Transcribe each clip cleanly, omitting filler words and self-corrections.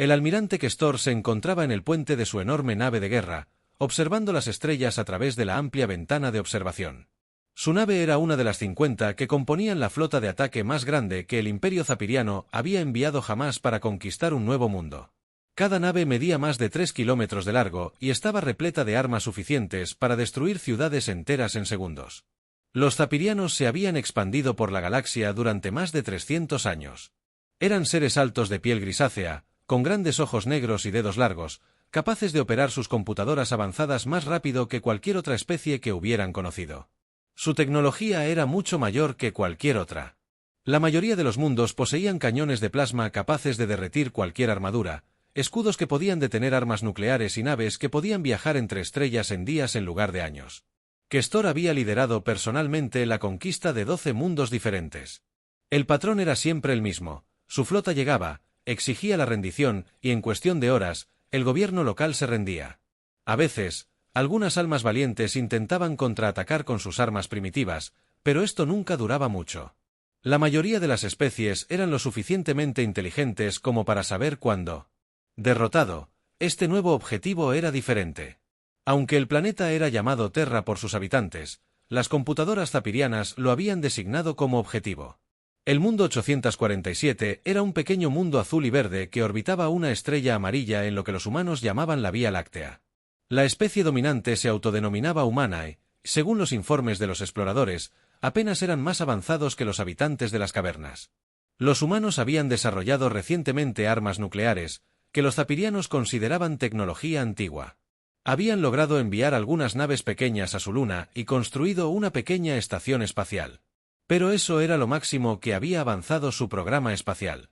El almirante Questor se encontraba en el puente de su enorme nave de guerra, observando las estrellas a través de la amplia ventana de observación. Su nave era una de las 50 que componían la flota de ataque más grande que el Imperio Zapiriano había enviado jamás para conquistar un nuevo mundo. Cada nave medía más de 3 kilómetros de largo y estaba repleta de armas suficientes para destruir ciudades enteras en segundos. Los zapirianos se habían expandido por la galaxia durante más de 300 años. Eran seres altos de piel grisácea, con grandes ojos negros y dedos largos, capaces de operar sus computadoras avanzadas más rápido que cualquier otra especie que hubieran conocido. Su tecnología era mucho mayor que cualquier otra. La mayoría de los mundos poseían cañones de plasma capaces de derretir cualquier armadura, escudos que podían detener armas nucleares y naves que podían viajar entre estrellas en días en lugar de años. Questor había liderado personalmente la conquista de 12 mundos diferentes. El patrón era siempre el mismo: su flota llegaba, exigía la rendición y en cuestión de horas, el gobierno local se rendía. A veces, algunas almas valientes intentaban contraatacar con sus armas primitivas, pero esto nunca duraba mucho. La mayoría de las especies eran lo suficientemente inteligentes como para saber cuándo. Derrotado, este nuevo objetivo era diferente. Aunque el planeta era llamado Terra por sus habitantes, las computadoras zapirianas lo habían designado como objetivo. El mundo 847 era un pequeño mundo azul y verde que orbitaba una estrella amarilla en lo que los humanos llamaban la Vía Láctea. La especie dominante se autodenominaba Humanae. Según los informes de los exploradores, apenas eran más avanzados que los habitantes de las cavernas. Los humanos habían desarrollado recientemente armas nucleares, que los zapirianos consideraban tecnología antigua. Habían logrado enviar algunas naves pequeñas a su luna y construido una pequeña estación espacial. Pero eso era lo máximo que había avanzado su programa espacial.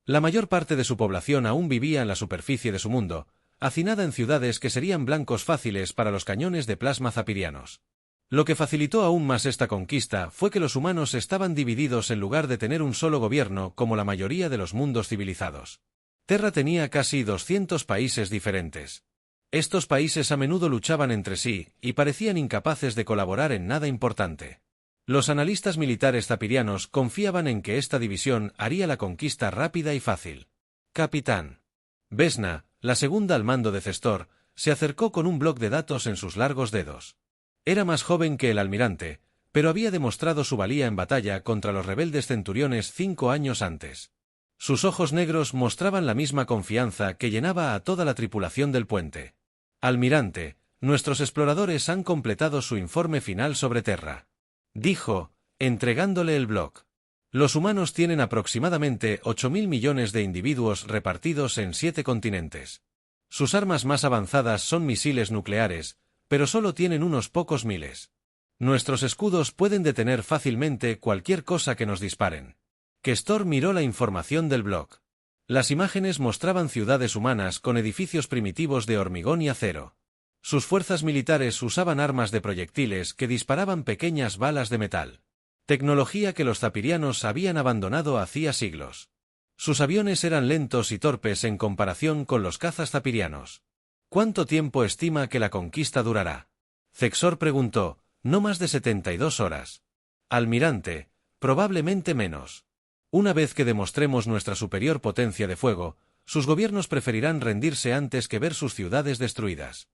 La mayor parte de su población aún vivía en la superficie de su mundo, hacinada en ciudades que serían blancos fáciles para los cañones de plasma zapirianos. Lo que facilitó aún más esta conquista fue que los humanos estaban divididos en lugar de tener un solo gobierno como la mayoría de los mundos civilizados. Terra tenía casi 200 países diferentes. Estos países a menudo luchaban entre sí y parecían incapaces de colaborar en nada importante. Los analistas militares zapirianos confiaban en que esta división haría la conquista rápida y fácil. Capitán Vesna, la segunda al mando de Questor, se acercó con un bloc de datos en sus largos dedos. Era más joven que el almirante, pero había demostrado su valía en batalla contra los rebeldes centuriones 5 años antes. Sus ojos negros mostraban la misma confianza que llenaba a toda la tripulación del puente. Almirante, nuestros exploradores han completado su informe final sobre Terra, dijo, entregándole el bloc. Los humanos tienen aproximadamente 8.000 millones de individuos repartidos en 7 continentes. Sus armas más avanzadas son misiles nucleares, pero solo tienen unos pocos miles. Nuestros escudos pueden detener fácilmente cualquier cosa que nos disparen. Questor miró la información del bloc. Las imágenes mostraban ciudades humanas con edificios primitivos de hormigón y acero. Sus fuerzas militares usaban armas de proyectiles que disparaban pequeñas balas de metal. Tecnología que los zapirianos habían abandonado hacía siglos. Sus aviones eran lentos y torpes en comparación con los cazas zapirianos. ¿Cuánto tiempo estima que la conquista durará? Questor preguntó. No más de 72 horas. Almirante, probablemente menos. Una vez que demostremos nuestra superior potencia de fuego, sus gobiernos preferirán rendirse antes que ver sus ciudades destruidas.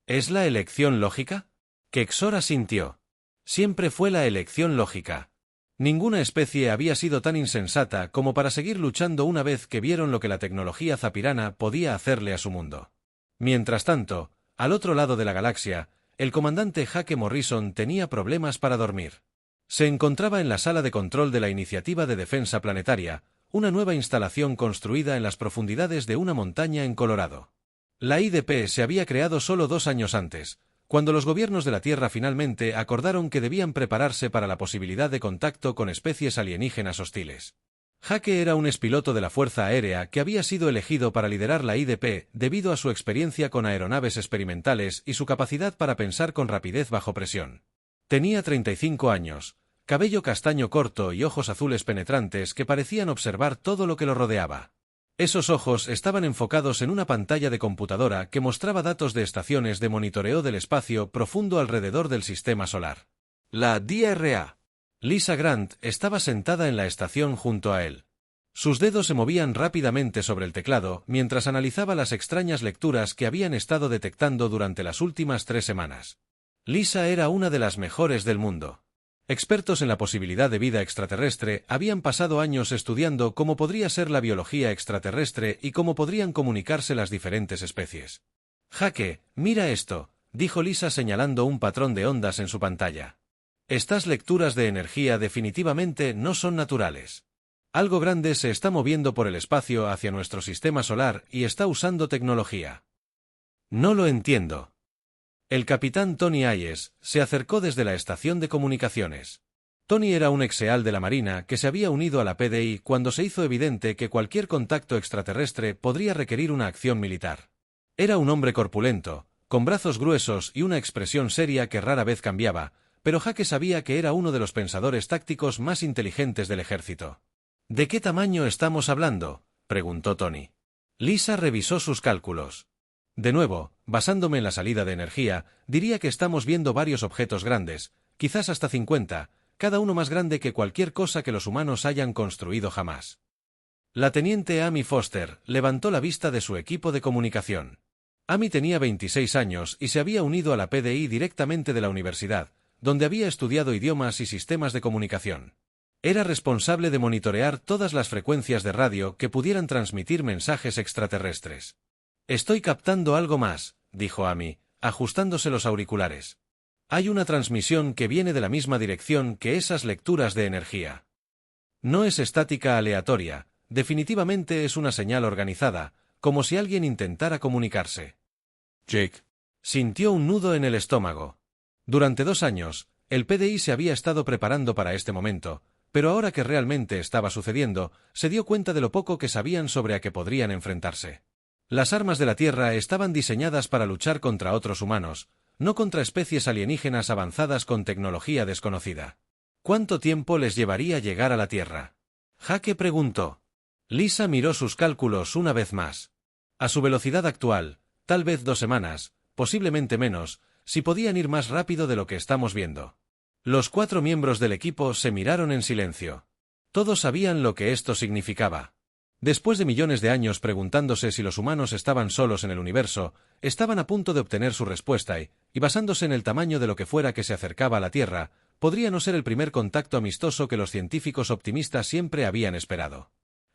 ¿Es la elección lógica? Questor asintió. Siempre fue la elección lógica. Ninguna especie había sido tan insensata como para seguir luchando una vez que vieron lo que la tecnología zapirana podía hacerle a su mundo. Mientras tanto, al otro lado de la galaxia, el comandante Hake Morrison tenía problemas para dormir. Se encontraba en la sala de control de la Iniciativa de Defensa Planetaria, una nueva instalación construida en las profundidades de una montaña en Colorado. La IDP se había creado solo 2 años antes, cuando los gobiernos de la Tierra finalmente acordaron que debían prepararse para la posibilidad de contacto con especies alienígenas hostiles. Hake era un expiloto de la Fuerza Aérea que había sido elegido para liderar la IDP debido a su experiencia con aeronaves experimentales y su capacidad para pensar con rapidez bajo presión. Tenía 35 años, cabello castaño corto y ojos azules penetrantes que parecían observar todo lo que lo rodeaba. Esos ojos estaban enfocados en una pantalla de computadora que mostraba datos de estaciones de monitoreo del espacio profundo alrededor del sistema solar. La DRA. Lisa Grant estaba sentada en la estación junto a él. Sus dedos se movían rápidamente sobre el teclado mientras analizaba las extrañas lecturas que habían estado detectando durante las últimas 3 semanas. Lisa era una de las mejores del mundo. Expertos en la posibilidad de vida extraterrestre habían pasado años estudiando cómo podría ser la biología extraterrestre y cómo podrían comunicarse las diferentes especies. «Jake, mira esto», dijo Lisa señalando un patrón de ondas en su pantalla. «Estas lecturas de energía definitivamente no son naturales. Algo grande se está moviendo por el espacio hacia nuestro sistema solar y está usando tecnología». «No lo entiendo». El capitán Tony Hayes se acercó desde la estación de comunicaciones. Tony era un exeal de la Marina que se había unido a la PDI cuando se hizo evidente que cualquier contacto extraterrestre podría requerir una acción militar. Era un hombre corpulento, con brazos gruesos y una expresión seria que rara vez cambiaba, pero Jake sabía que era uno de los pensadores tácticos más inteligentes del ejército. «¿De qué tamaño estamos hablando?», preguntó Tony. Lisa revisó sus cálculos. «De nuevo, basándome en la salida de energía, diría que estamos viendo varios objetos grandes, quizás hasta 50, cada uno más grande que cualquier cosa que los humanos hayan construido jamás». La teniente Amy Foster levantó la vista de su equipo de comunicación. Amy tenía 26 años y se había unido a la PDI directamente de la universidad, donde había estudiado idiomas y sistemas de comunicación. Era responsable de monitorear todas las frecuencias de radio que pudieran transmitir mensajes extraterrestres. «Estoy captando algo más», dijo Amy, ajustándose los auriculares. «Hay una transmisión que viene de la misma dirección que esas lecturas de energía. No es estática aleatoria, definitivamente es una señal organizada, como si alguien intentara comunicarse». Jake sintió un nudo en el estómago. Durante 2 años, el PDI se había estado preparando para este momento, pero ahora que realmente estaba sucediendo, se dio cuenta de lo poco que sabían sobre a qué podrían enfrentarse. Las armas de la Tierra estaban diseñadas para luchar contra otros humanos, no contra especies alienígenas avanzadas con tecnología desconocida. ¿Cuánto tiempo les llevaría llegar a la Tierra? Jake preguntó. Lisa miró sus cálculos una vez más. A su velocidad actual, tal vez 2 semanas, posiblemente menos, si podían ir más rápido de lo que estamos viendo. Los 4 miembros del equipo se miraron en silencio. Todos sabían lo que esto significaba. Después de millones de años preguntándose si los humanos estaban solos en el universo, estaban a punto de obtener su respuesta y basándose en el tamaño de lo que fuera que se acercaba a la Tierra, podría no ser el primer contacto amistoso que los científicos optimistas siempre habían esperado.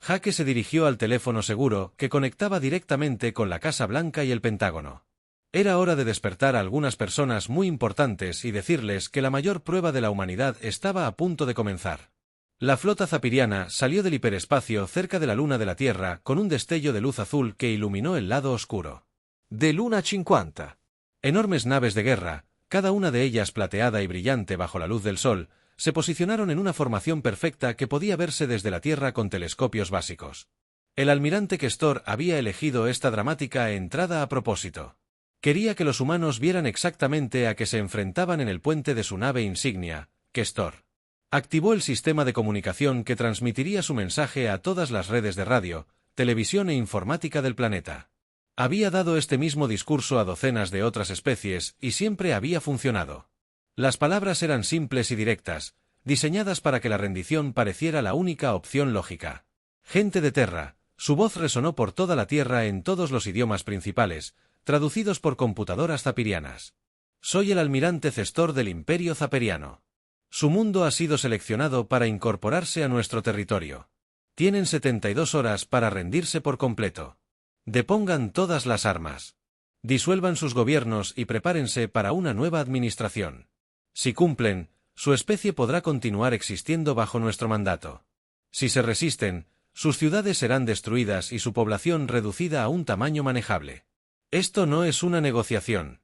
Jake se dirigió al teléfono seguro que conectaba directamente con la Casa Blanca y el Pentágono. Era hora de despertar a algunas personas muy importantes y decirles que la mayor prueba de la humanidad estaba a punto de comenzar. La flota zapiriana salió del hiperespacio cerca de la luna de la Tierra con un destello de luz azul que iluminó el lado oscuro. De Luna 50. Enormes naves de guerra, cada una de ellas plateada y brillante bajo la luz del sol, se posicionaron en una formación perfecta que podía verse desde la Tierra con telescopios básicos. El almirante Kestor había elegido esta dramática entrada a propósito. Quería que los humanos vieran exactamente a qué se enfrentaban en el puente de su nave insignia, Kestor. Activó el sistema de comunicación que transmitiría su mensaje a todas las redes de radio, televisión e informática del planeta. Había dado este mismo discurso a docenas de otras especies y siempre había funcionado. Las palabras eran simples y directas, diseñadas para que la rendición pareciera la única opción lógica. Gente de Terra, su voz resonó por toda la Tierra en todos los idiomas principales, traducidos por computadoras zapirianas. Soy el almirante Kestor del Imperio Zaperiano. Su mundo ha sido seleccionado para incorporarse a nuestro territorio. Tienen 72 horas para rendirse por completo. Depongan todas las armas. Disuelvan sus gobiernos y prepárense para una nueva administración. Si cumplen, su especie podrá continuar existiendo bajo nuestro mandato. Si se resisten, sus ciudades serán destruidas y su población reducida a un tamaño manejable. Esto no es una negociación.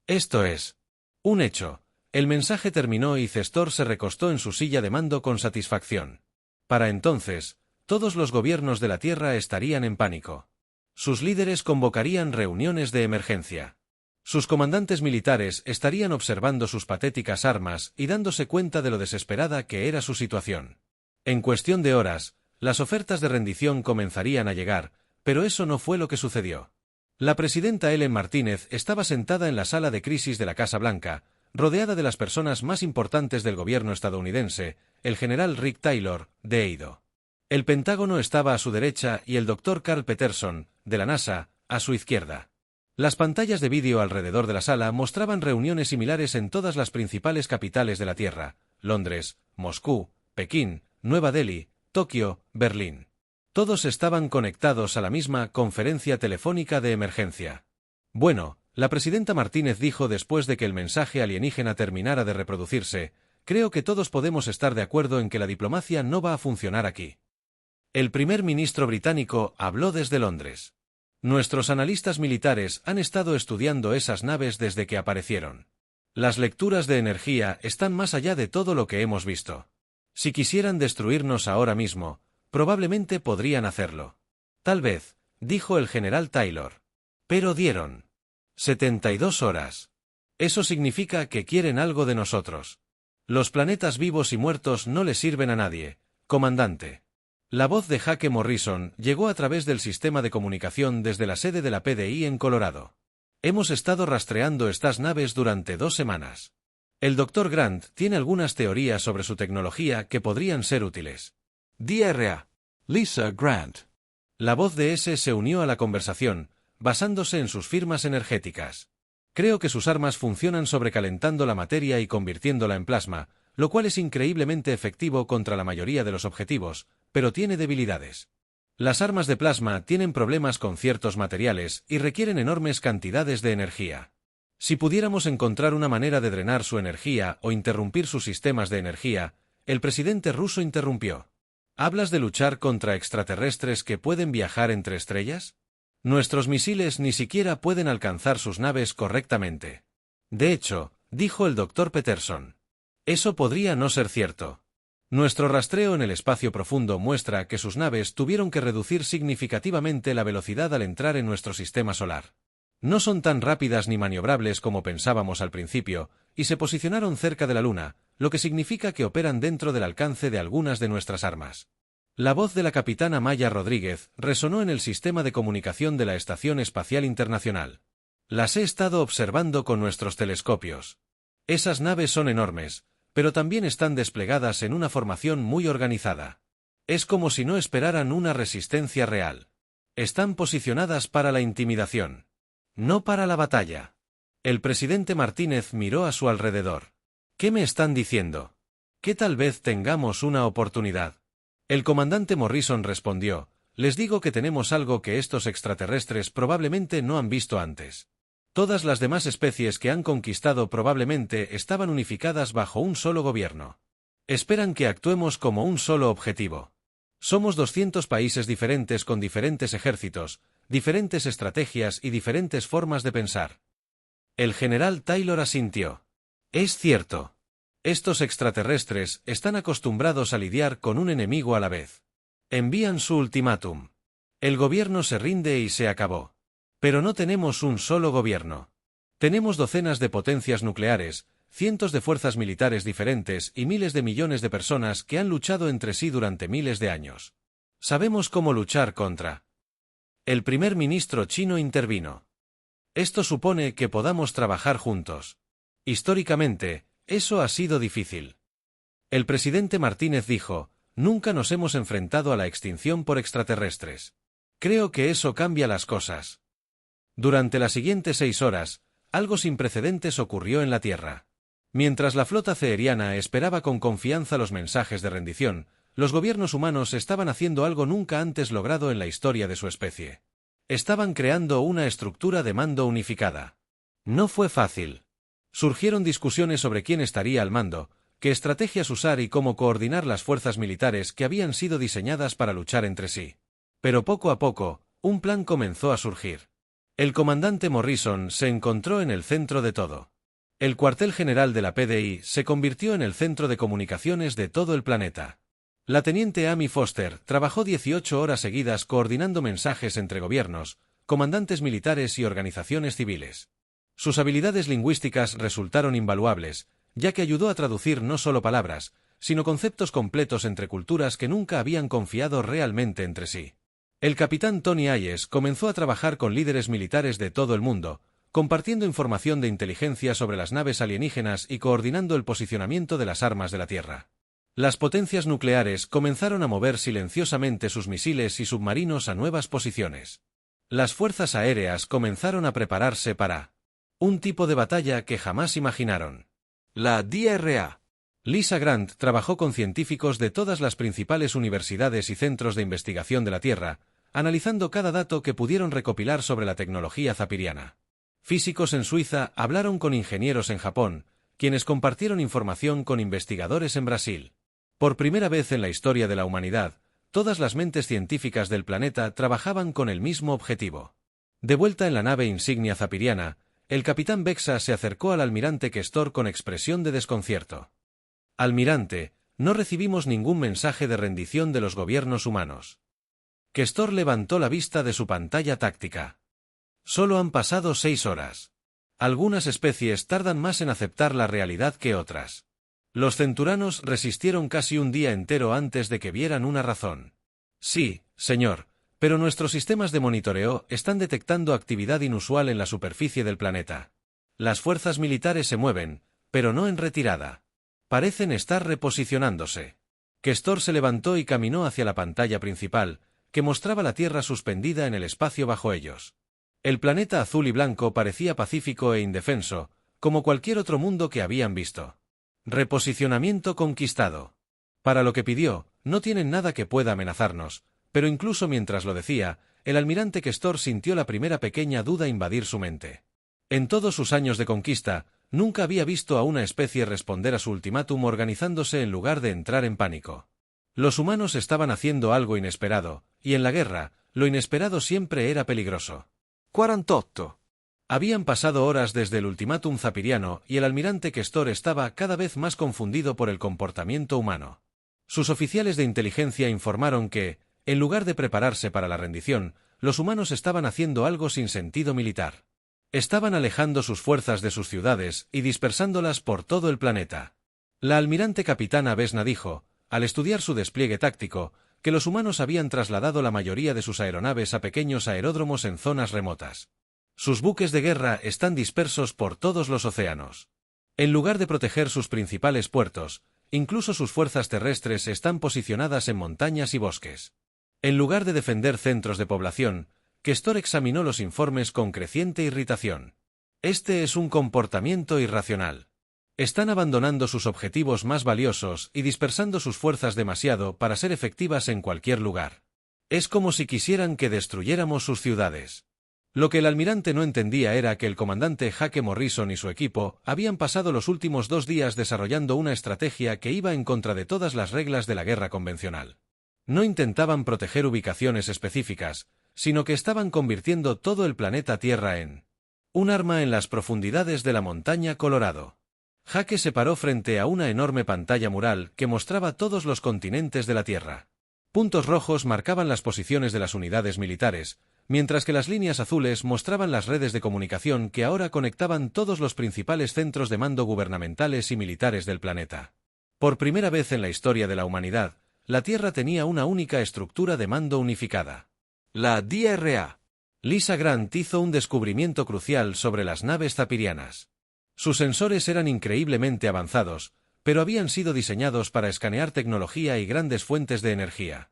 Esto es un hecho. El mensaje terminó y Kestor se recostó en su silla de mando con satisfacción. Para entonces, todos los gobiernos de la Tierra estarían en pánico. Sus líderes convocarían reuniones de emergencia. Sus comandantes militares estarían observando sus patéticas armas y dándose cuenta de lo desesperada que era su situación. En cuestión de horas, las ofertas de rendición comenzarían a llegar, pero eso no fue lo que sucedió. La presidenta Ellen Martínez estaba sentada en la sala de crisis de la Casa Blanca, rodeada de las personas más importantes del gobierno estadounidense, el general Rick Taylor, de Eido. El Pentágono estaba a su derecha y el Dr. Carl Peterson, de la NASA, a su izquierda. Las pantallas de vídeo alrededor de la sala mostraban reuniones similares en todas las principales capitales de la Tierra: Londres, Moscú, Pekín, Nueva Delhi, Tokio, Berlín. Todos estaban conectados a la misma conferencia telefónica de emergencia. Bueno, la presidenta Martínez dijo después de que el mensaje alienígena terminara de reproducirse: creo que todos podemos estar de acuerdo en que la diplomacia no va a funcionar aquí. El primer ministro británico habló desde Londres. Nuestros analistas militares han estado estudiando esas naves desde que aparecieron. Las lecturas de energía están más allá de todo lo que hemos visto. Si quisieran destruirnos ahora mismo, probablemente podrían hacerlo. Tal vez, dijo el general Taylor. Pero dieron 72 horas. Eso significa que quieren algo de nosotros. Los planetas vivos y muertos no le sirven a nadie, comandante. La voz de Jake Morrison llegó a través del sistema de comunicación desde la sede de la PDI en Colorado. Hemos estado rastreando estas naves durante 2 semanas. El Dr. Grant tiene algunas teorías sobre su tecnología que podrían ser útiles. Dra. Lisa Grant. La voz de S se unió a la conversación, basándose en sus firmas energéticas. Creo que sus armas funcionan sobrecalentando la materia y convirtiéndola en plasma, lo cual es increíblemente efectivo contra la mayoría de los objetivos, pero tiene debilidades. Las armas de plasma tienen problemas con ciertos materiales y requieren enormes cantidades de energía. Si pudiéramos encontrar una manera de drenar su energía o interrumpir sus sistemas de energía, el presidente ruso interrumpió. ¿Hablas de luchar contra extraterrestres que pueden viajar entre estrellas? Nuestros misiles ni siquiera pueden alcanzar sus naves correctamente. De hecho, dijo el Dr. Peterson, eso podría no ser cierto. Nuestro rastreo en el espacio profundo muestra que sus naves tuvieron que reducir significativamente la velocidad al entrar en nuestro sistema solar. No son tan rápidas ni maniobrables como pensábamos al principio, y se posicionaron cerca de la Luna, lo que significa que operan dentro del alcance de algunas de nuestras armas. La voz de la capitana Maya Rodríguez resonó en el sistema de comunicación de la Estación Espacial Internacional. Las he estado observando con nuestros telescopios. Esas naves son enormes, pero también están desplegadas en una formación muy organizada. Es como si no esperaran una resistencia real. Están posicionadas para la intimidación, no para la batalla. El presidente Martínez miró a su alrededor. ¿Qué me están diciendo? Que tal vez tengamos una oportunidad. El comandante Morrison respondió: les digo que tenemos algo que estos extraterrestres probablemente no han visto antes. Todas las demás especies que han conquistado probablemente estaban unificadas bajo un solo gobierno. Esperan que actuemos como un solo objetivo. Somos 200 países diferentes con diferentes ejércitos, diferentes estrategias y diferentes formas de pensar. El general Taylor asintió. Es cierto. Estos extraterrestres están acostumbrados a lidiar con un enemigo a la vez. Envían su ultimátum. El gobierno se rinde y se acabó. Pero no tenemos un solo gobierno. Tenemos docenas de potencias nucleares, cientos de fuerzas militares diferentes y miles de millones de personas que han luchado entre sí durante miles de años. Sabemos cómo luchar contra. El primer ministro chino intervino. Esto supone que podamos trabajar juntos. Históricamente, eso ha sido difícil. El presidente Martínez dijo: nunca nos hemos enfrentado a la extinción por extraterrestres. Creo que eso cambia las cosas. Durante las siguientes 6 horas, algo sin precedentes ocurrió en la Tierra. Mientras la flota ceeriana esperaba con confianza los mensajes de rendición, los gobiernos humanos estaban haciendo algo nunca antes logrado en la historia de su especie. Estaban creando una estructura de mando unificada. No fue fácil. Surgieron discusiones sobre quién estaría al mando, qué estrategias usar y cómo coordinar las fuerzas militares que habían sido diseñadas para luchar entre sí. Pero poco a poco, un plan comenzó a surgir. El comandante Morrison se encontró en el centro de todo. El cuartel general de la PDI se convirtió en el centro de comunicaciones de todo el planeta. La teniente Amy Foster trabajó 18 horas seguidas coordinando mensajes entre gobiernos, comandantes militares y organizaciones civiles. Sus habilidades lingüísticas resultaron invaluables, ya que ayudó a traducir no solo palabras, sino conceptos completos entre culturas que nunca habían confiado realmente entre sí. El capitán Tony Hayes comenzó a trabajar con líderes militares de todo el mundo, compartiendo información de inteligencia sobre las naves alienígenas y coordinando el posicionamiento de las armas de la Tierra. Las potencias nucleares comenzaron a mover silenciosamente sus misiles y submarinos a nuevas posiciones. Las fuerzas aéreas comenzaron a prepararse para un tipo de batalla que jamás imaginaron. La DRA. Lisa Grant trabajó con científicos de todas las principales universidades y centros de investigación de la Tierra, analizando cada dato que pudieron recopilar sobre la tecnología zapiriana. Físicos en Suiza hablaron con ingenieros en Japón, quienes compartieron información con investigadores en Brasil. Por primera vez en la historia de la humanidad, todas las mentes científicas del planeta trabajaban con el mismo objetivo. De vuelta en la nave insignia zapiriana, el capitán Bexa se acercó al almirante Questor con expresión de desconcierto. Almirante, no recibimos ningún mensaje de rendición de los gobiernos humanos. Questor levantó la vista de su pantalla táctica. Solo han pasado 6 horas. Algunas especies tardan más en aceptar la realidad que otras. Los centuranos resistieron casi un día entero antes de que vieran una razón. Sí, señor, pero nuestros sistemas de monitoreo están detectando actividad inusual en la superficie del planeta. Las fuerzas militares se mueven, pero no en retirada. Parecen estar reposicionándose. Questor se levantó y caminó hacia la pantalla principal, que mostraba la Tierra suspendida en el espacio bajo ellos. El planeta azul y blanco parecía pacífico e indefenso, como cualquier otro mundo que habían visto. Reposicionamiento conquistado. Para lo que pidió, no tienen nada que pueda amenazarnos, pero incluso mientras lo decía, el almirante Questor sintió la primera pequeña duda invadir su mente. En todos sus años de conquista, nunca había visto a una especie responder a su ultimátum organizándose en lugar de entrar en pánico. Los humanos estaban haciendo algo inesperado, y en la guerra, lo inesperado siempre era peligroso. 48. Habían pasado horas desde el ultimátum zapiriano y el almirante Questor estaba cada vez más confundido por el comportamiento humano. Sus oficiales de inteligencia informaron que, en lugar de prepararse para la rendición, los humanos estaban haciendo algo sin sentido militar. Estaban alejando sus fuerzas de sus ciudades y dispersándolas por todo el planeta. La almirante capitana Vesna dijo, al estudiar su despliegue táctico, que los humanos habían trasladado la mayoría de sus aeronaves a pequeños aeródromos en zonas remotas. Sus buques de guerra están dispersos por todos los océanos. En lugar de proteger sus principales puertos, incluso sus fuerzas terrestres están posicionadas en montañas y bosques. En lugar de defender centros de población, Questor examinó los informes con creciente irritación. Este es un comportamiento irracional. Están abandonando sus objetivos más valiosos y dispersando sus fuerzas demasiado para ser efectivas en cualquier lugar. Es como si quisieran que destruyéramos sus ciudades. Lo que el almirante no entendía era que el comandante Jake Morrison y su equipo habían pasado los últimos 2 días desarrollando una estrategia que iba en contra de todas las reglas de la guerra convencional. No intentaban proteger ubicaciones específicas, sino que estaban convirtiendo todo el planeta Tierra en un arma en las profundidades de la montaña Colorado. Jake se paró frente a una enorme pantalla mural que mostraba todos los continentes de la Tierra. Puntos rojos marcaban las posiciones de las unidades militares, mientras que las líneas azules mostraban las redes de comunicación que ahora conectaban todos los principales centros de mando gubernamentales y militares del planeta. Por primera vez en la historia de la humanidad, la Tierra tenía una única estructura de mando unificada. La DRA. Lisa Grant hizo un descubrimiento crucial sobre las naves zapirianas. Sus sensores eran increíblemente avanzados, pero habían sido diseñados para escanear tecnología y grandes fuentes de energía.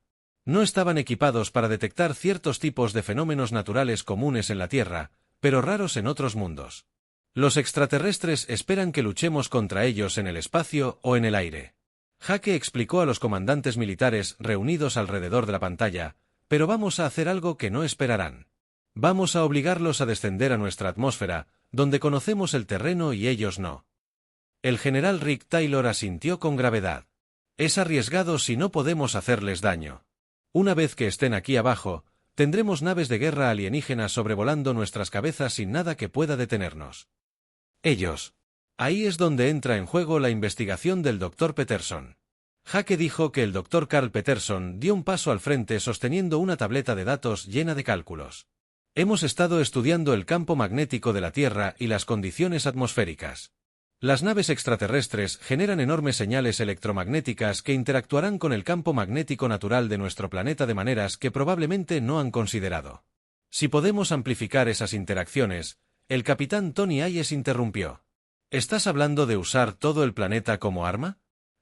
No estaban equipados para detectar ciertos tipos de fenómenos naturales comunes en la Tierra, pero raros en otros mundos. Los extraterrestres esperan que luchemos contra ellos en el espacio o en el aire. Jake explicó a los comandantes militares reunidos alrededor de la pantalla, pero vamos a hacer algo que no esperarán. Vamos a obligarlos a descender a nuestra atmósfera, donde conocemos el terreno y ellos no. El general Rick Taylor asintió con gravedad. Es arriesgado si no podemos hacerles daño. Una vez que estén aquí abajo, tendremos naves de guerra alienígenas sobrevolando nuestras cabezas sin nada que pueda detenernos. Ellos. Ahí es donde entra en juego la investigación del Dr. Peterson. Jake dijo que el Dr. Carl Peterson dio un paso al frente sosteniendo una tableta de datos llena de cálculos. Hemos estado estudiando el campo magnético de la Tierra y las condiciones atmosféricas. Las naves extraterrestres generan enormes señales electromagnéticas que interactuarán con el campo magnético natural de nuestro planeta de maneras que probablemente no han considerado. Si podemos amplificar esas interacciones, el capitán Tony Hayes interrumpió. ¿Estás hablando de usar todo el planeta como arma?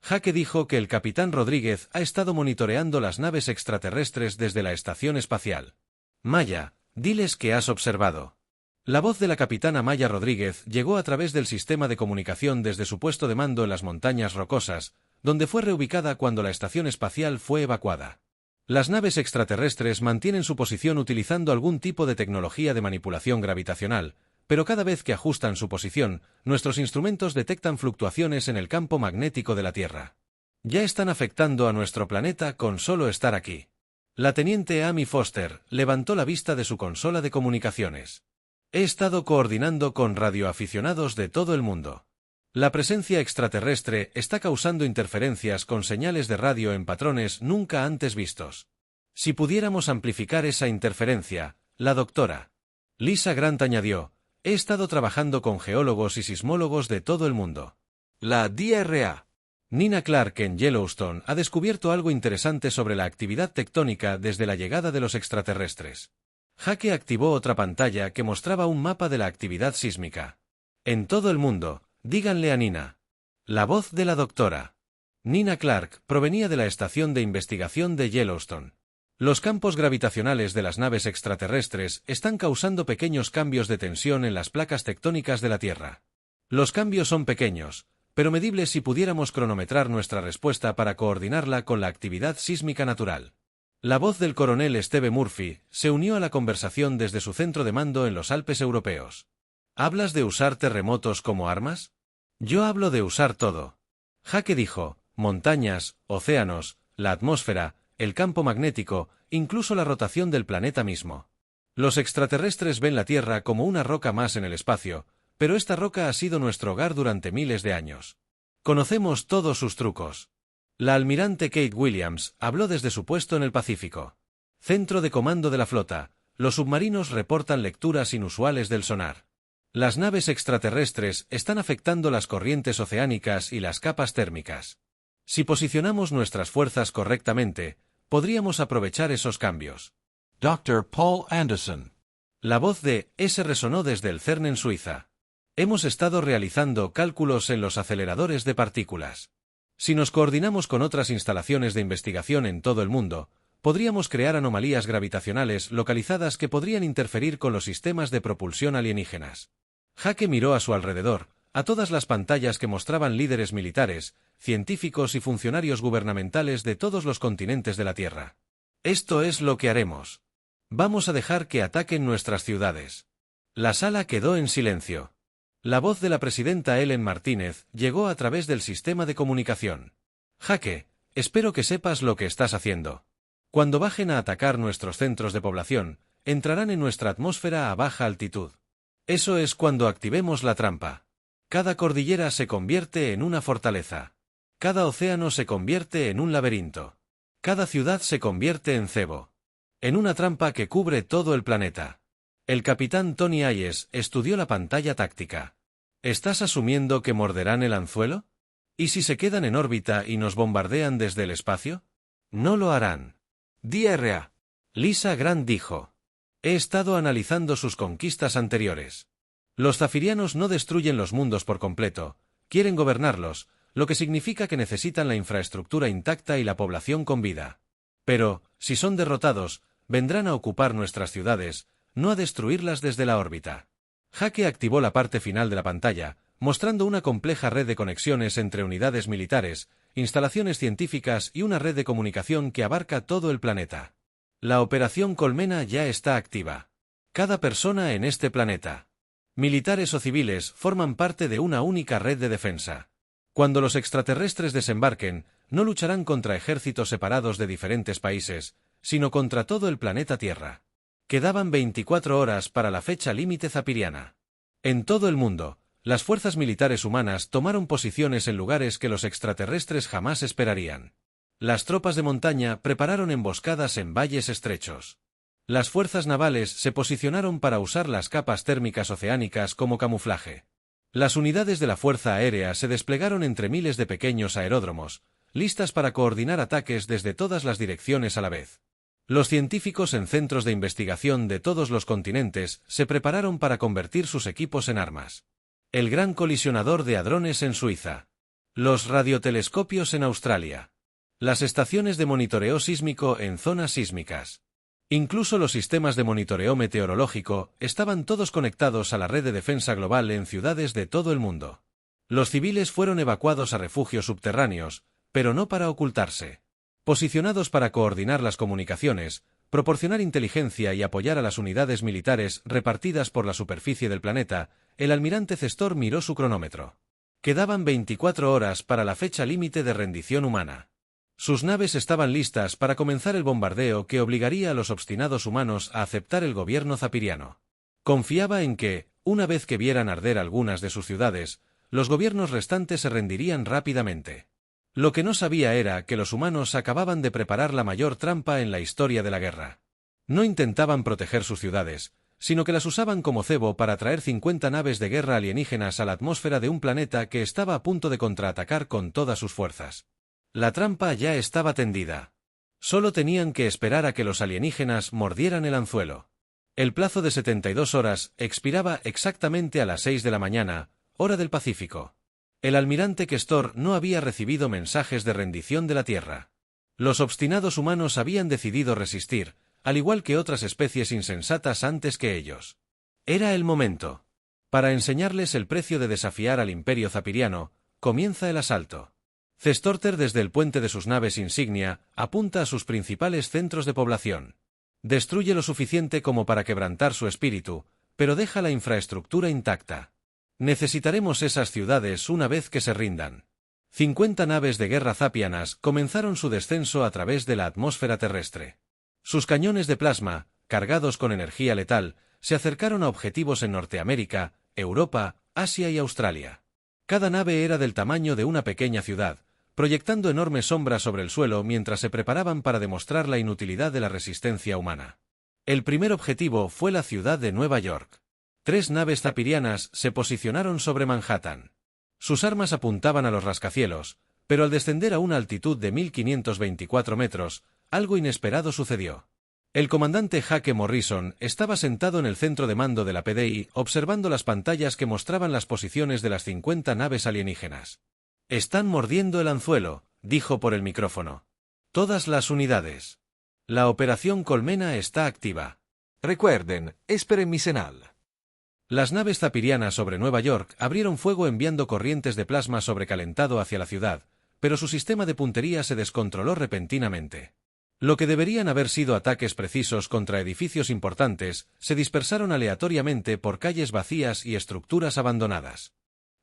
Jake dijo que el capitán Rodríguez ha estado monitoreando las naves extraterrestres desde la estación espacial. Maya, diles que has observado. La voz de la capitana Maya Rodríguez llegó a través del sistema de comunicación desde su puesto de mando en las montañas rocosas, donde fue reubicada cuando la estación espacial fue evacuada. Las naves extraterrestres mantienen su posición utilizando algún tipo de tecnología de manipulación gravitacional, pero cada vez que ajustan su posición, nuestros instrumentos detectan fluctuaciones en el campo magnético de la Tierra. Ya están afectando a nuestro planeta con solo estar aquí. La teniente Amy Foster levantó la vista de su consola de comunicaciones. He estado coordinando con radioaficionados de todo el mundo. La presencia extraterrestre está causando interferencias con señales de radio en patrones nunca antes vistos. Si pudiéramos amplificar esa interferencia, la doctora Lisa Grant añadió, he estado trabajando con geólogos y sismólogos de todo el mundo. La DRA. Nina Clark en Yellowstone ha descubierto algo interesante sobre la actividad tectónica desde la llegada de los extraterrestres. Jake activó otra pantalla que mostraba un mapa de la actividad sísmica. En todo el mundo, díganle a Nina. La voz de la doctora Nina Clark provenía de la estación de investigación de Yellowstone. Los campos gravitacionales de las naves extraterrestres están causando pequeños cambios de tensión en las placas tectónicas de la Tierra. Los cambios son pequeños, pero medibles si pudiéramos cronometrar nuestra respuesta para coordinarla con la actividad sísmica natural. La voz del coronel Steve Murphy se unió a la conversación desde su centro de mando en los Alpes europeos. ¿Hablas de usar terremotos como armas? Yo hablo de usar todo. Jake dijo, montañas, océanos, la atmósfera, el campo magnético, incluso la rotación del planeta mismo. Los extraterrestres ven la Tierra como una roca más en el espacio, pero esta roca ha sido nuestro hogar durante miles de años. Conocemos todos sus trucos. La almirante Kate Williams habló desde su puesto en el Pacífico. Centro de comando de la flota, los submarinos reportan lecturas inusuales del sonar. Las naves extraterrestres están afectando las corrientes oceánicas y las capas térmicas. Si posicionamos nuestras fuerzas correctamente, podríamos aprovechar esos cambios. Dr. Paul Anderson. La voz de S resonó desde el CERN en Suiza. Hemos estado realizando cálculos en los aceleradores de partículas. Si nos coordinamos con otras instalaciones de investigación en todo el mundo, podríamos crear anomalías gravitacionales localizadas que podrían interferir con los sistemas de propulsión alienígenas. Jake miró a su alrededor, a todas las pantallas que mostraban líderes militares, científicos y funcionarios gubernamentales de todos los continentes de la Tierra. Esto es lo que haremos. Vamos a dejar que ataquen nuestras ciudades. La sala quedó en silencio. La voz de la presidenta Ellen Martínez llegó a través del sistema de comunicación. Jake, espero que sepas lo que estás haciendo. Cuando bajen a atacar nuestros centros de población, entrarán en nuestra atmósfera a baja altitud. Eso es cuando activemos la trampa. Cada cordillera se convierte en una fortaleza. Cada océano se convierte en un laberinto. Cada ciudad se convierte en cebo. En una trampa que cubre todo el planeta. El capitán Tony Hayes estudió la pantalla táctica. ¿Estás asumiendo que morderán el anzuelo? ¿Y si se quedan en órbita y nos bombardean desde el espacio? No lo harán. DRA. Lisa Grant dijo. He estado analizando sus conquistas anteriores. Los zafirianos no destruyen los mundos por completo, quieren gobernarlos, lo que significa que necesitan la infraestructura intacta y la población con vida. Pero, si son derrotados, vendrán a ocupar nuestras ciudades, no a destruirlas desde la órbita. Jake activó la parte final de la pantalla, mostrando una compleja red de conexiones entre unidades militares, instalaciones científicas y una red de comunicación que abarca todo el planeta. La Operación Colmena ya está activa. Cada persona en este planeta, militares o civiles, forman parte de una única red de defensa. Cuando los extraterrestres desembarquen, no lucharán contra ejércitos separados de diferentes países, sino contra todo el planeta Tierra. Quedaban 24 horas para la fecha límite zapiriana. En todo el mundo, las fuerzas militares humanas tomaron posiciones en lugares que los extraterrestres jamás esperarían. Las tropas de montaña prepararon emboscadas en valles estrechos. Las fuerzas navales se posicionaron para usar las capas térmicas oceánicas como camuflaje. Las unidades de la Fuerza Aérea se desplegaron entre miles de pequeños aeródromos, listas para coordinar ataques desde todas las direcciones a la vez. Los científicos en centros de investigación de todos los continentes se prepararon para convertir sus equipos en armas. El gran colisionador de hadrones en Suiza. Los radiotelescopios en Australia. Las estaciones de monitoreo sísmico en zonas sísmicas. Incluso los sistemas de monitoreo meteorológico estaban todos conectados a la red de defensa global en ciudades de todo el mundo. Los civiles fueron evacuados a refugios subterráneos, pero no para ocultarse. Posicionados para coordinar las comunicaciones, proporcionar inteligencia y apoyar a las unidades militares repartidas por la superficie del planeta, el almirante Cestor miró su cronómetro. Quedaban 24 horas para la fecha límite de rendición humana. Sus naves estaban listas para comenzar el bombardeo que obligaría a los obstinados humanos a aceptar el gobierno zapiriano. Confiaba en que, una vez que vieran arder algunas de sus ciudades, los gobiernos restantes se rendirían rápidamente. Lo que no sabía era que los humanos acababan de preparar la mayor trampa en la historia de la guerra. No intentaban proteger sus ciudades, sino que las usaban como cebo para traer 50 naves de guerra alienígenas a la atmósfera de un planeta que estaba a punto de contraatacar con todas sus fuerzas. La trampa ya estaba tendida. Solo tenían que esperar a que los alienígenas mordieran el anzuelo. El plazo de 72 horas expiraba exactamente a las 6 de la mañana, hora del Pacífico. El almirante Cestor no había recibido mensajes de rendición de la Tierra. Los obstinados humanos habían decidido resistir, al igual que otras especies insensatas antes que ellos. Era el momento. Para enseñarles el precio de desafiar al imperio zapiriano, comienza el asalto. Cestorter desde el puente de sus naves insignia apunta a sus principales centros de población. Destruye lo suficiente como para quebrantar su espíritu, pero deja la infraestructura intacta. Necesitaremos esas ciudades una vez que se rindan. 50 naves de guerra zapianas comenzaron su descenso a través de la atmósfera terrestre. Sus cañones de plasma, cargados con energía letal, se acercaron a objetivos en Norteamérica, Europa, Asia y Australia. Cada nave era del tamaño de una pequeña ciudad, proyectando enormes sombras sobre el suelo mientras se preparaban para demostrar la inutilidad de la resistencia humana. El primer objetivo fue la ciudad de Nueva York. 3 naves zapirianas se posicionaron sobre Manhattan. Sus armas apuntaban a los rascacielos, pero al descender a una altitud de 1524 metros, algo inesperado sucedió. El comandante Jake Morrison estaba sentado en el centro de mando de la PDI observando las pantallas que mostraban las posiciones de las 50 naves alienígenas. «Están mordiendo el anzuelo», dijo por el micrófono. «Todas las unidades. La operación Colmena está activa. Recuerden, esperen mi señal». Las naves zapirianas sobre Nueva York abrieron fuego enviando corrientes de plasma sobrecalentado hacia la ciudad, pero su sistema de puntería se descontroló repentinamente. Lo que deberían haber sido ataques precisos contra edificios importantes, se dispersaron aleatoriamente por calles vacías y estructuras abandonadas.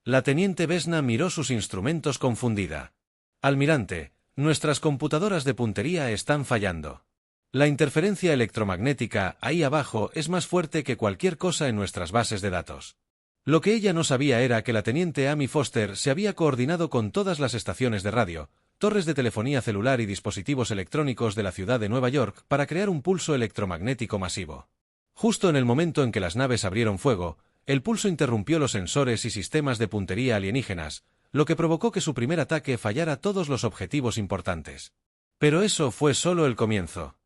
La teniente Vesna miró sus instrumentos confundida. «Almirante, nuestras computadoras de puntería están fallando. La interferencia electromagnética ahí abajo es más fuerte que cualquier cosa en nuestras bases de datos». Lo que ella no sabía era que la teniente Amy Foster se había coordinado con todas las estaciones de radio, torres de telefonía celular y dispositivos electrónicos de la ciudad de Nueva York para crear un pulso electromagnético masivo. Justo en el momento en que las naves abrieron fuego, el pulso interrumpió los sensores y sistemas de puntería alienígenas, lo que provocó que su primer ataque fallara todos los objetivos importantes. Pero eso fue solo el comienzo.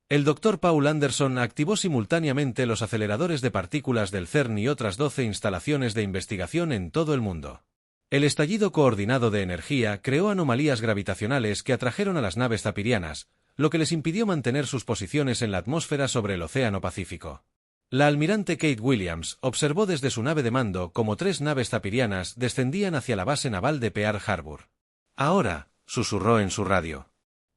El Dr. Paul Anderson activó simultáneamente los aceleradores de partículas del CERN y otras 12 instalaciones de investigación en todo el mundo. El estallido coordinado de energía creó anomalías gravitacionales que atrajeron a las naves zapirianas, lo que les impidió mantener sus posiciones en la atmósfera sobre el Océano Pacífico. La almirante Kate Williams observó desde su nave de mando cómo 3 naves zapirianas descendían hacia la base naval de Pearl Harbor. «Ahora», susurró en su radio.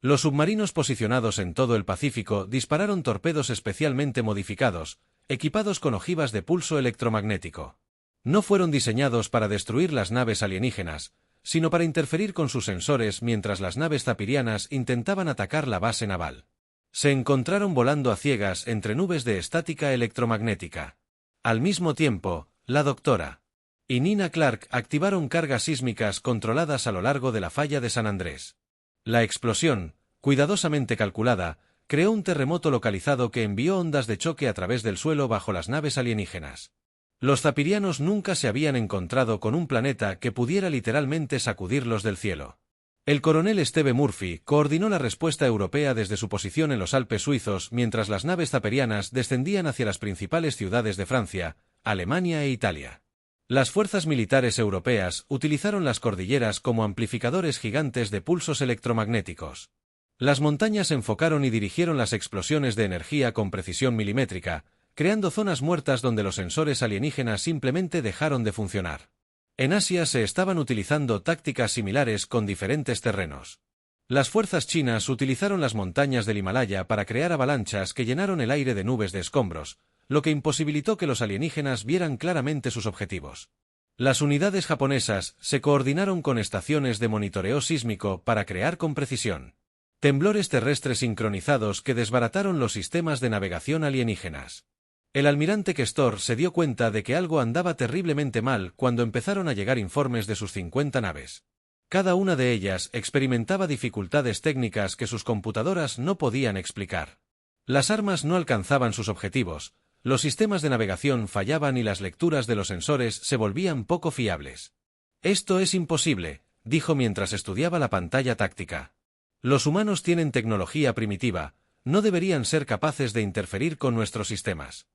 Los submarinos posicionados en todo el Pacífico dispararon torpedos especialmente modificados, equipados con ojivas de pulso electromagnético. No fueron diseñados para destruir las naves alienígenas, sino para interferir con sus sensores mientras las naves zapirianas intentaban atacar la base naval. Se encontraron volando a ciegas entre nubes de estática electromagnética. Al mismo tiempo, la doctora y Nina Clark activaron cargas sísmicas controladas a lo largo de la falla de San Andrés. La explosión, cuidadosamente calculada, creó un terremoto localizado que envió ondas de choque a través del suelo bajo las naves alienígenas. Los zapirianos nunca se habían encontrado con un planeta que pudiera literalmente sacudirlos del cielo. El coronel Steve Murphy coordinó la respuesta europea desde su posición en los Alpes suizos mientras las naves zaperianas descendían hacia las principales ciudades de Francia, Alemania e Italia. Las fuerzas militares europeas utilizaron las cordilleras como amplificadores gigantes de pulsos electromagnéticos. Las montañas enfocaron y dirigieron las explosiones de energía con precisión milimétrica, creando zonas muertas donde los sensores alienígenas simplemente dejaron de funcionar. En Asia se estaban utilizando tácticas similares con diferentes terrenos. Las fuerzas chinas utilizaron las montañas del Himalaya para crear avalanchas que llenaron el aire de nubes de escombros, lo que imposibilitó que los alienígenas vieran claramente sus objetivos. Las unidades japonesas se coordinaron con estaciones de monitoreo sísmico para crear con precisión temblores terrestres sincronizados que desbarataron los sistemas de navegación alienígenas. El almirante Kestor se dio cuenta de que algo andaba terriblemente mal cuando empezaron a llegar informes de sus 50 naves. Cada una de ellas experimentaba dificultades técnicas que sus computadoras no podían explicar. Las armas no alcanzaban sus objetivos, los sistemas de navegación fallaban y las lecturas de los sensores se volvían poco fiables. «Esto es imposible», dijo mientras estudiaba la pantalla táctica. «Los humanos tienen tecnología primitiva, no deberían ser capaces de interferir con nuestros sistemas».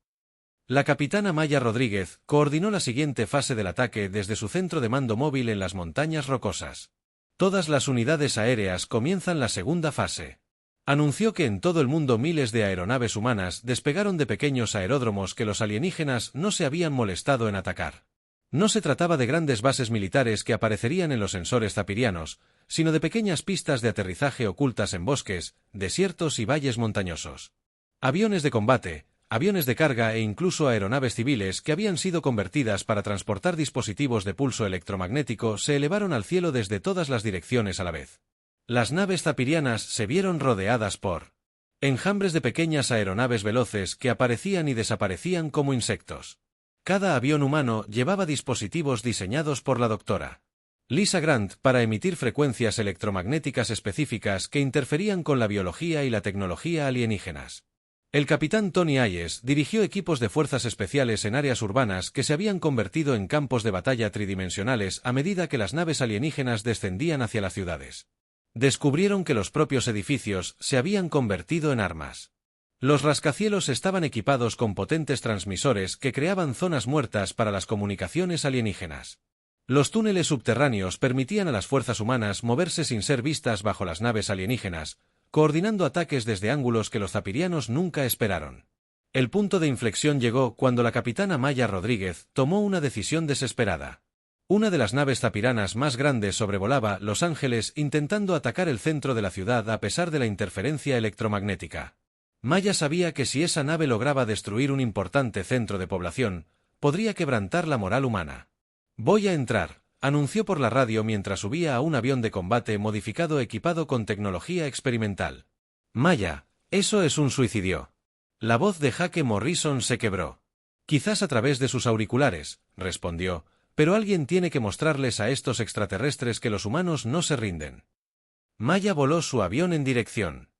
La capitana Maya Rodríguez coordinó la siguiente fase del ataque desde su centro de mando móvil en las montañas rocosas. Todas las unidades aéreas comienzan la segunda fase. Anunció que en todo el mundo miles de aeronaves humanas despegaron de pequeños aeródromos que los alienígenas no se habían molestado en atacar. No se trataba de grandes bases militares que aparecerían en los sensores zapirianos, sino de pequeñas pistas de aterrizaje ocultas en bosques, desiertos y valles montañosos. Aviones de combate, aviones de carga e incluso aeronaves civiles que habían sido convertidas para transportar dispositivos de pulso electromagnético se elevaron al cielo desde todas las direcciones a la vez. Las naves zapirianas se vieron rodeadas por enjambres de pequeñas aeronaves veloces que aparecían y desaparecían como insectos. Cada avión humano llevaba dispositivos diseñados por la doctora Lisa Grant para emitir frecuencias electromagnéticas específicas que interferían con la biología y la tecnología alienígenas. El capitán Tony Hayes dirigió equipos de fuerzas especiales en áreas urbanas que se habían convertido en campos de batalla tridimensionales a medida que las naves alienígenas descendían hacia las ciudades. Descubrieron que los propios edificios se habían convertido en armas. Los rascacielos estaban equipados con potentes transmisores que creaban zonas muertas para las comunicaciones alienígenas. Los túneles subterráneos permitían a las fuerzas humanas moverse sin ser vistas bajo las naves alienígenas, coordinando ataques desde ángulos que los zapirianos nunca esperaron. El punto de inflexión llegó cuando la capitana Maya Rodríguez tomó una decisión desesperada. Una de las naves zapiranas más grandes sobrevolaba Los Ángeles intentando atacar el centro de la ciudad a pesar de la interferencia electromagnética. Maya sabía que si esa nave lograba destruir un importante centro de población, podría quebrantar la moral humana. «Voy a entrar», anunció por la radio mientras subía a un avión de combate modificado equipado con tecnología experimental. «Maya, eso es un suicidio». La voz de Jake Morrison se quebró. «Quizás a través de sus auriculares», respondió, «pero alguien tiene que mostrarles a estos extraterrestres que los humanos no se rinden». Maya voló su avión en dirección.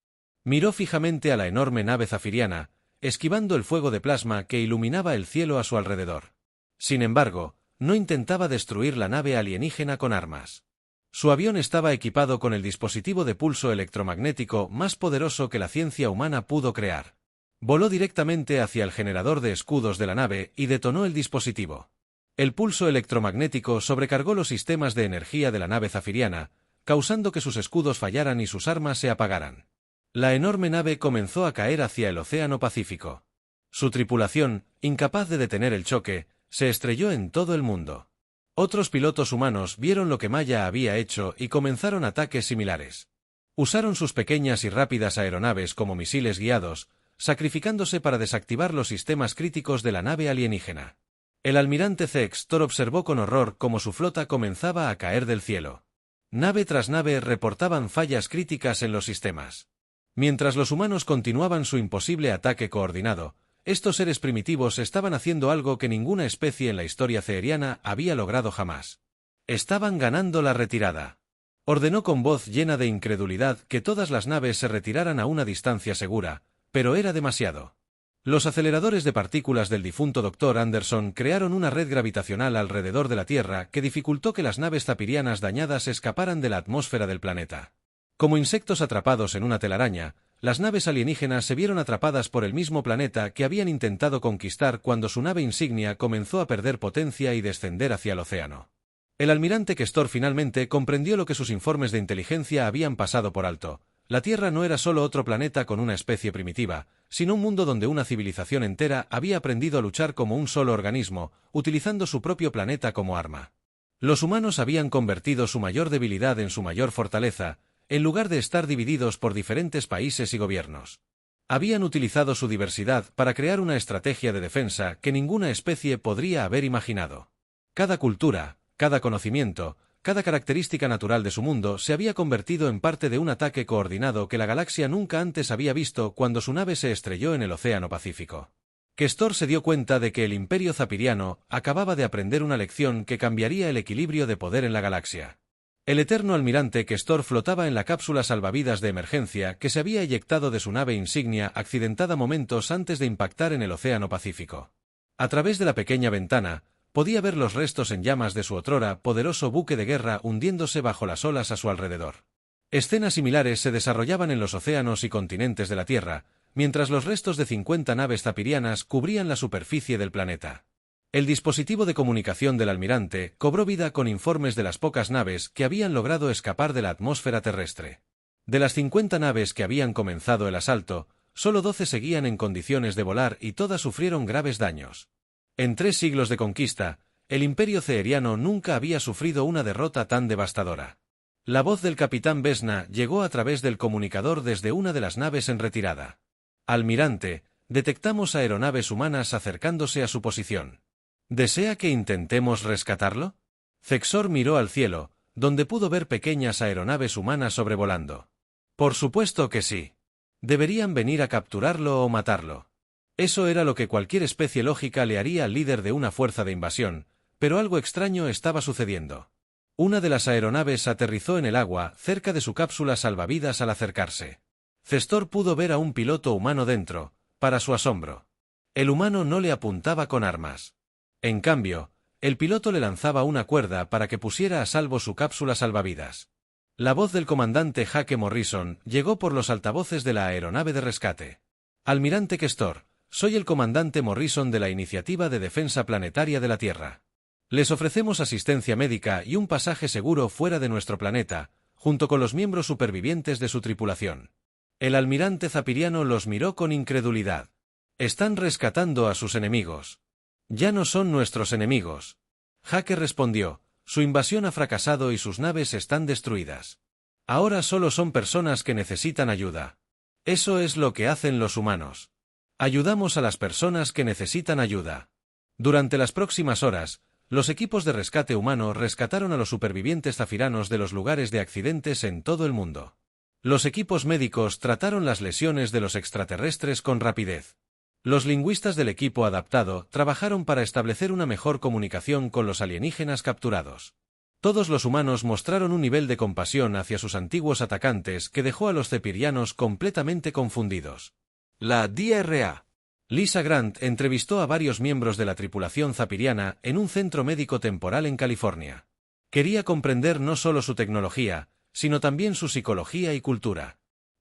Miró fijamente a la enorme nave zafiriana, esquivando el fuego de plasma que iluminaba el cielo a su alrededor. Sin embargo, no intentaba destruir la nave alienígena con armas. Su avión estaba equipado con el dispositivo de pulso electromagnético más poderoso que la ciencia humana pudo crear. Voló directamente hacia el generador de escudos de la nave y detonó el dispositivo. El pulso electromagnético sobrecargó los sistemas de energía de la nave zafiriana, causando que sus escudos fallaran y sus armas se apagaran. La enorme nave comenzó a caer hacia el Océano Pacífico. Su tripulación, incapaz de detener el choque, se estrelló en todo el mundo. Otros pilotos humanos vieron lo que Maya había hecho y comenzaron ataques similares. Usaron sus pequeñas y rápidas aeronaves como misiles guiados, sacrificándose para desactivar los sistemas críticos de la nave alienígena. El almirante Kestor observó con horror cómo su flota comenzaba a caer del cielo. Nave tras nave reportaban fallas críticas en los sistemas. Mientras los humanos continuaban su imposible ataque coordinado, estos seres primitivos estaban haciendo algo que ninguna especie en la historia ceeriana había logrado jamás. Estaban ganando la retirada. Ordenó con voz llena de incredulidad que todas las naves se retiraran a una distancia segura, pero era demasiado. Los aceleradores de partículas del difunto Dr. Anderson crearon una red gravitacional alrededor de la Tierra que dificultó que las naves zapirianas dañadas escaparan de la atmósfera del planeta. Como insectos atrapados en una telaraña, las naves alienígenas se vieron atrapadas por el mismo planeta que habían intentado conquistar cuando su nave insignia comenzó a perder potencia y descender hacia el océano. El almirante Questor finalmente comprendió lo que sus informes de inteligencia habían pasado por alto. La Tierra no era solo otro planeta con una especie primitiva, sino un mundo donde una civilización entera había aprendido a luchar como un solo organismo, utilizando su propio planeta como arma. Los humanos habían convertido su mayor debilidad en su mayor fortaleza, en lugar de estar divididos por diferentes países y gobiernos. Habían utilizado su diversidad para crear una estrategia de defensa que ninguna especie podría haber imaginado. Cada cultura, cada conocimiento, cada característica natural de su mundo se había convertido en parte de un ataque coordinado que la galaxia nunca antes había visto cuando su nave se estrelló en el Océano Pacífico. Questor se dio cuenta de que el Imperio Zapiriano acababa de aprender una lección que cambiaría el equilibrio de poder en la galaxia. El eterno almirante Questor flotaba en la cápsula salvavidas de emergencia que se había eyectado de su nave insignia accidentada momentos antes de impactar en el Océano Pacífico. A través de la pequeña ventana, podía ver los restos en llamas de su otrora poderoso buque de guerra hundiéndose bajo las olas a su alrededor. Escenas similares se desarrollaban en los océanos y continentes de la Tierra, mientras los restos de 50 naves zapirianas cubrían la superficie del planeta. El dispositivo de comunicación del almirante cobró vida con informes de las pocas naves que habían logrado escapar de la atmósfera terrestre. De las 50 naves que habían comenzado el asalto, solo 12 seguían en condiciones de volar y todas sufrieron graves daños. En 3 siglos de conquista, el Imperio Ceeriano nunca había sufrido una derrota tan devastadora. La voz del capitán Vesna llegó a través del comunicador desde una de las naves en retirada. Almirante, detectamos aeronaves humanas acercándose a su posición. ¿Desea que intentemos rescatarlo? Cexor miró al cielo, donde pudo ver pequeñas aeronaves humanas sobrevolando. Por supuesto que sí. Deberían venir a capturarlo o matarlo. Eso era lo que cualquier especie lógica le haría al líder de una fuerza de invasión, pero algo extraño estaba sucediendo. Una de las aeronaves aterrizó en el agua cerca de su cápsula salvavidas al acercarse. Cestor pudo ver a un piloto humano dentro, para su asombro. El humano no le apuntaba con armas. En cambio, el piloto le lanzaba una cuerda para que pusiera a salvo su cápsula salvavidas. La voz del comandante Hake Morrison llegó por los altavoces de la aeronave de rescate. Almirante Questor, soy el comandante Morrison de la Iniciativa de Defensa Planetaria de la Tierra. Les ofrecemos asistencia médica y un pasaje seguro fuera de nuestro planeta, junto con los miembros supervivientes de su tripulación. El almirante zapiriano los miró con incredulidad. Están rescatando a sus enemigos. Ya no son nuestros enemigos. Hake respondió, su invasión ha fracasado y sus naves están destruidas. Ahora solo son personas que necesitan ayuda. Eso es lo que hacen los humanos. Ayudamos a las personas que necesitan ayuda. Durante las próximas horas, los equipos de rescate humano rescataron a los supervivientes zafiranos de los lugares de accidentes en todo el mundo. Los equipos médicos trataron las lesiones de los extraterrestres con rapidez. Los lingüistas del equipo adaptado trabajaron para establecer una mejor comunicación con los alienígenas capturados. Todos los humanos mostraron un nivel de compasión hacia sus antiguos atacantes que dejó a los cepirianos completamente confundidos. La DRA. Lisa Grant entrevistó a varios miembros de la tripulación zapiriana en un centro médico temporal en California. Quería comprender no solo su tecnología, sino también su psicología y cultura.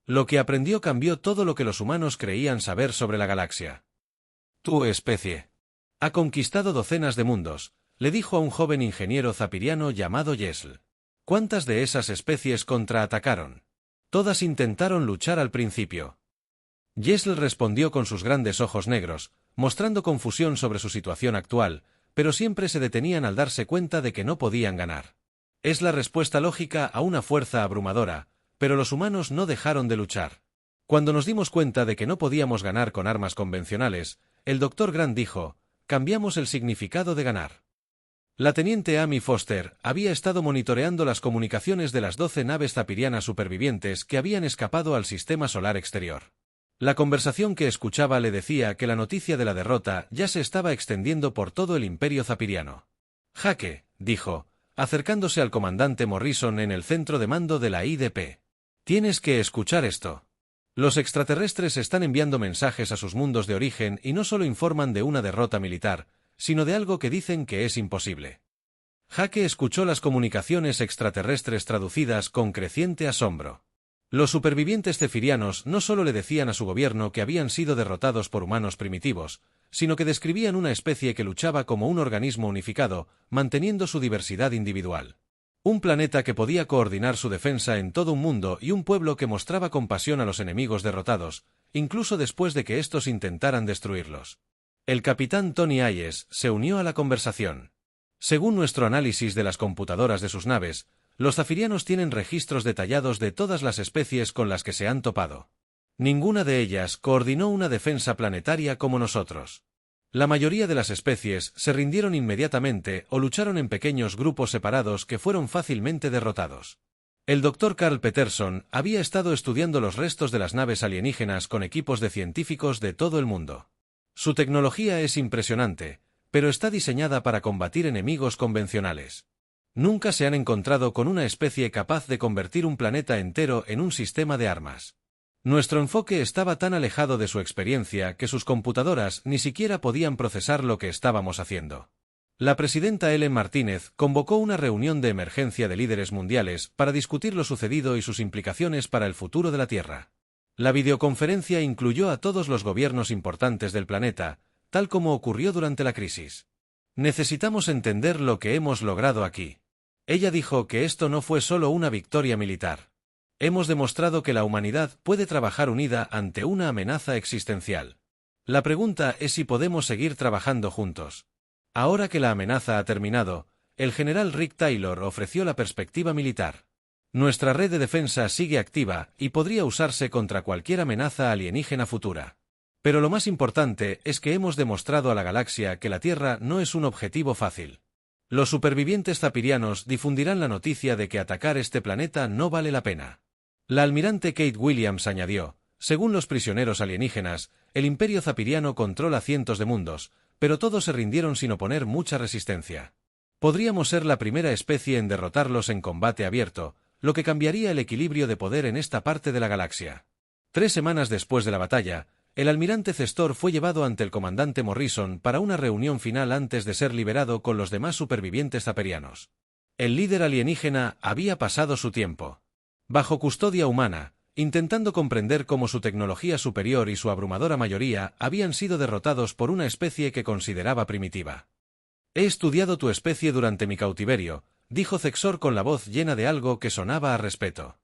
Lo que aprendió cambió todo lo que los humanos creían saber sobre la galaxia. Tu especie ha conquistado docenas de mundos, le dijo a un joven ingeniero zapiriano llamado Yesl. ¿Cuántas de esas especies contraatacaron? Todas intentaron luchar al principio. Yesl respondió con sus grandes ojos negros, mostrando confusión sobre su situación actual, pero siempre se detenían al darse cuenta de que no podían ganar. Es la respuesta lógica a una fuerza abrumadora, pero los humanos no dejaron de luchar. Cuando nos dimos cuenta de que no podíamos ganar con armas convencionales, el Dr. Grant dijo, cambiamos el significado de ganar. La teniente Amy Foster había estado monitoreando las comunicaciones de las 12 naves zapirianas supervivientes que habían escapado al sistema solar exterior. La conversación que escuchaba le decía que la noticia de la derrota ya se estaba extendiendo por todo el imperio zapiriano. Hake, dijo, acercándose al comandante Morrison en el centro de mando de la IDP. Tienes que escuchar esto. Los extraterrestres están enviando mensajes a sus mundos de origen y no solo informan de una derrota militar, sino de algo que dicen que es imposible. Hake escuchó las comunicaciones extraterrestres traducidas con creciente asombro. Los supervivientes cefirianos no solo le decían a su gobierno que habían sido derrotados por humanos primitivos, sino que describían una especie que luchaba como un organismo unificado, manteniendo su diversidad individual. Un planeta que podía coordinar su defensa en todo un mundo y un pueblo que mostraba compasión a los enemigos derrotados, incluso después de que estos intentaran destruirlos. El capitán Tony Hayes se unió a la conversación. Según nuestro análisis de las computadoras de sus naves, los zafirianos tienen registros detallados de todas las especies con las que se han topado. Ninguna de ellas coordinó una defensa planetaria como nosotros. La mayoría de las especies se rindieron inmediatamente o lucharon en pequeños grupos separados que fueron fácilmente derrotados. El Dr. Carl Peterson había estado estudiando los restos de las naves alienígenas con equipos de científicos de todo el mundo. Su tecnología es impresionante, pero está diseñada para combatir enemigos convencionales. Nunca se han encontrado con una especie capaz de convertir un planeta entero en un sistema de armas. Nuestro enfoque estaba tan alejado de su experiencia que sus computadoras ni siquiera podían procesar lo que estábamos haciendo. La presidenta Ellen Martínez convocó una reunión de emergencia de líderes mundiales para discutir lo sucedido y sus implicaciones para el futuro de la Tierra. La videoconferencia incluyó a todos los gobiernos importantes del planeta, tal como ocurrió durante la crisis. Necesitamos entender lo que hemos logrado aquí. Ella dijo que esto no fue solo una victoria militar. Hemos demostrado que la humanidad puede trabajar unida ante una amenaza existencial. La pregunta es si podemos seguir trabajando juntos. Ahora que la amenaza ha terminado, el general Rick Taylor ofreció la perspectiva militar. Nuestra red de defensa sigue activa y podría usarse contra cualquier amenaza alienígena futura. Pero lo más importante es que hemos demostrado a la galaxia que la Tierra no es un objetivo fácil. Los supervivientes zapirianos difundirán la noticia de que atacar este planeta no vale la pena. La almirante Kate Williams añadió, según los prisioneros alienígenas, el imperio zapiriano controla cientos de mundos, pero todos se rindieron sin oponer mucha resistencia. Podríamos ser la primera especie en derrotarlos en combate abierto, lo que cambiaría el equilibrio de poder en esta parte de la galaxia. 3 semanas después de la batalla, el almirante Cestor fue llevado ante el comandante Morrison para una reunión final antes de ser liberado con los demás supervivientes zaperianos. El líder alienígena había pasado su tiempo bajo custodia humana, intentando comprender cómo su tecnología superior y su abrumadora mayoría habían sido derrotados por una especie que consideraba primitiva. He estudiado tu especie durante mi cautiverio, dijo Cexor con la voz llena de algo que sonaba a respeto.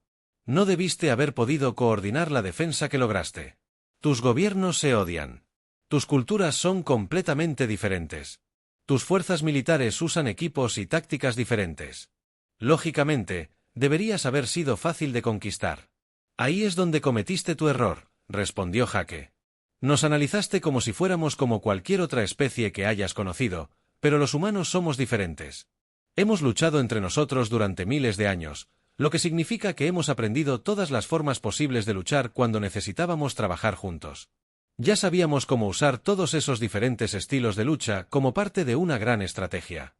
No debiste haber podido coordinar la defensa que lograste. Tus gobiernos se odian. Tus culturas son completamente diferentes. Tus fuerzas militares usan equipos y tácticas diferentes. Lógicamente, deberías haber sido fácil de conquistar. Ahí es donde cometiste tu error, respondió Jaque. Nos analizaste como si fuéramos como cualquier otra especie que hayas conocido, pero los humanos somos diferentes. Hemos luchado entre nosotros durante miles de años, lo que significa que hemos aprendido todas las formas posibles de luchar cuando necesitábamos trabajar juntos. Ya sabíamos cómo usar todos esos diferentes estilos de lucha como parte de una gran estrategia.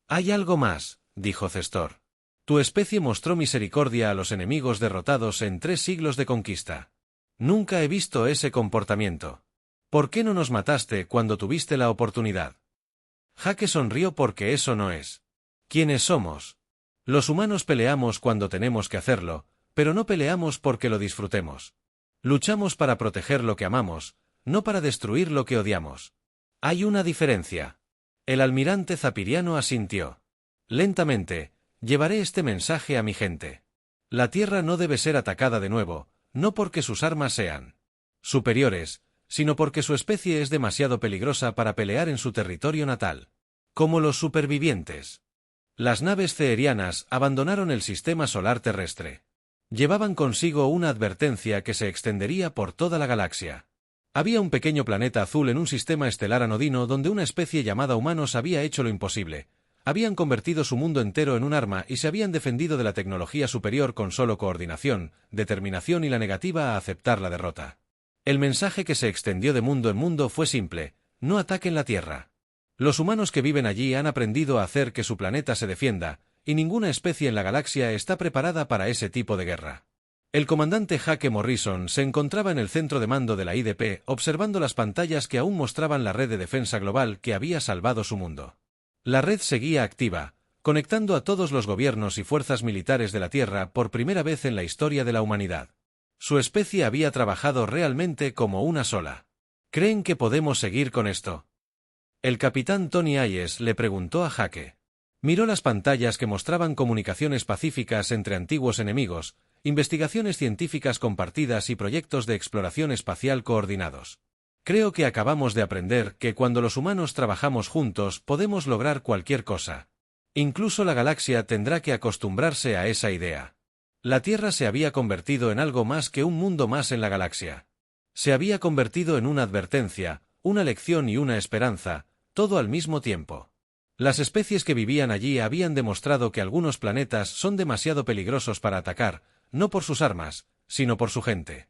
Hay algo más, dijo Cestor. Tu especie mostró misericordia a los enemigos derrotados en 3 siglos de conquista. Nunca he visto ese comportamiento. ¿Por qué no nos mataste cuando tuviste la oportunidad? Jaque sonrió porque eso no es. ¿Quiénes somos? Los humanos peleamos cuando tenemos que hacerlo, pero no peleamos porque lo disfrutemos. Luchamos para proteger lo que amamos, no para destruir lo que odiamos. Hay una diferencia. El almirante zapiriano asintió. Lentamente, llevaré este mensaje a mi gente. La Tierra no debe ser atacada de nuevo, no porque sus armas sean superiores, sino porque su especie es demasiado peligrosa para pelear en su territorio natal. Como los supervivientes. Las naves ceerianas abandonaron el sistema solar terrestre. Llevaban consigo una advertencia que se extendería por toda la galaxia. Había un pequeño planeta azul en un sistema estelar anodino donde una especie llamada humanos había hecho lo imposible. Habían convertido su mundo entero en un arma y se habían defendido de la tecnología superior con solo coordinación, determinación y la negativa a aceptar la derrota. El mensaje que se extendió de mundo en mundo fue simple: no ataquen la Tierra. Los humanos que viven allí han aprendido a hacer que su planeta se defienda, y ninguna especie en la galaxia está preparada para ese tipo de guerra. El comandante Jaque Morrison se encontraba en el centro de mando de la IDP observando las pantallas que aún mostraban la red de defensa global que había salvado su mundo. La red seguía activa, conectando a todos los gobiernos y fuerzas militares de la Tierra por primera vez en la historia de la humanidad. Su especie había trabajado realmente como una sola. ¿Creen que podemos seguir con esto? El capitán Tony Hayes le preguntó a Jake. Miró las pantallas que mostraban comunicaciones pacíficas entre antiguos enemigos, investigaciones científicas compartidas y proyectos de exploración espacial coordinados. Creo que acabamos de aprender que cuando los humanos trabajamos juntos podemos lograr cualquier cosa. Incluso la galaxia tendrá que acostumbrarse a esa idea. La Tierra se había convertido en algo más que un mundo más en la galaxia. Se había convertido en una advertencia, una lección y una esperanza, todo al mismo tiempo. Las especies que vivían allí habían demostrado que algunos planetas son demasiado peligrosos para atacar, no por sus armas, sino por su gente.